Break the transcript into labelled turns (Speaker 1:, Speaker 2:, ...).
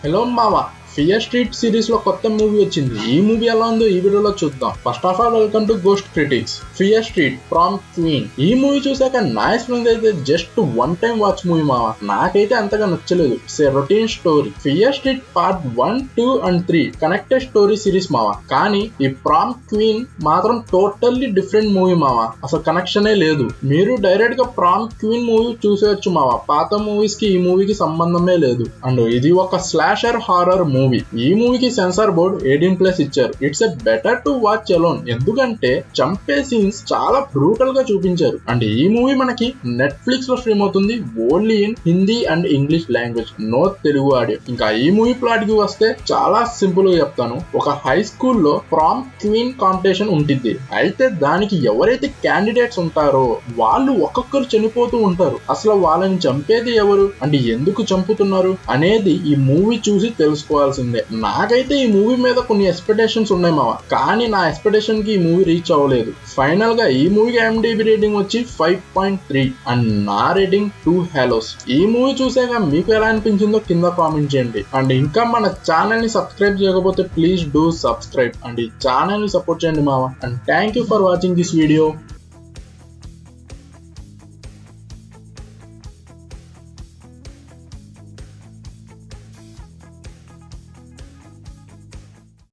Speaker 1: Hello మావా, fear street series లో కొత్త మూవీ వచ్చింది. ఈ మూవీ ఎలా ఉందో ఈ వీడియోలో చూద్దాం. First of all welcome to ghost critics. Fear street from queen. ఈ మూవీ చూసాక నా ఎక్స్పీరియన్స్ అయితే just one time watch movie మావా. నాకైతే అంతగా నచ్చలేదు. It's a routine story. Fear street part 1, 2 and 3 connected story series మావా. కానీ ఈ ఫ్రమ్ క్వీన్ మాత్రం టోటల్లీ డిఫరెంట్ మూవీ మావా. అసలు కనెక్షనే లేదు. మీరు డైరెక్ట్ గా ఫ్రమ్ క్వీన్ మూవీ చూసేయచ్చు మావా. పాత మూవీస్ కి ఈ మూవీకి సంబంధమే లేదు. అండ్ ఇది ఒక స్లాషర్ హారర్ మూవీ. ఈ మూవీకి సెన్సార్ బోర్డ్ 18+ ఇచ్చారు. It's a better to watch alone. ఎందుకంటే చంపే సీన్స్ చాలా బ్రూటల్ గా చూపించారు. అండ్ ఈ మూవీ మనకి నెట్ఫ్లిక్స్ లో స్ట్రీమ్ అవుతుంది. Only in Hindi and English language, no Telugu audio. ఇంకా ఈ మూవీ ప్లాట్ కి వస్తే చాలా సింపుల్ గా చెప్తాను. ఒక హై స్కూల్లో ఫ్రమ్ క్వీన్ కాంపిటీషన్ ఉంటుంది. అయితే దానికి ఎవరైతే క్యాండిడేట్స్ ఉంటారో వాళ్ళు ఒక్కొక్కరు చనిపోతూ ఉంటారు. అసలు వాళ్ళని చంపేది ఎవరు అంటే ఎందుకు చంపుతున్నారు అనేది ఈ మూవీ చూసి తెలుసుకోవాల్సిందే. నాకైతే ఈ మూవీ మీద కొన్ని ఎక్స్పెక్టేషన్స్ ఉన్నాయి మావా. కానీ నా ఎక్స్పెక్టేషన్ కి ఈ మూవీ రీచ్ అవ్వలేదు. ఫైనల్ గా ఈ మూవీకి IMDb రేటింగ్ వచ్చి 5.3 అండ్ నా రేటింగ్ 2 హెలోస్. ఈ మూవీ చూసాక మీకు ఎలా అనిపించిందో కింద కామెంట్ చేయండి. అండ్ ఇంకా మన ఛానల్ ని సబ్స్క్రైబ్ చేయకపోతే ప్లీజ్ డూ సబ్స్క్రైబ్ అండ్ ఈ ఛానల్ ని సపోర్ట్ చేయండి మావా. And thank you for watching this video.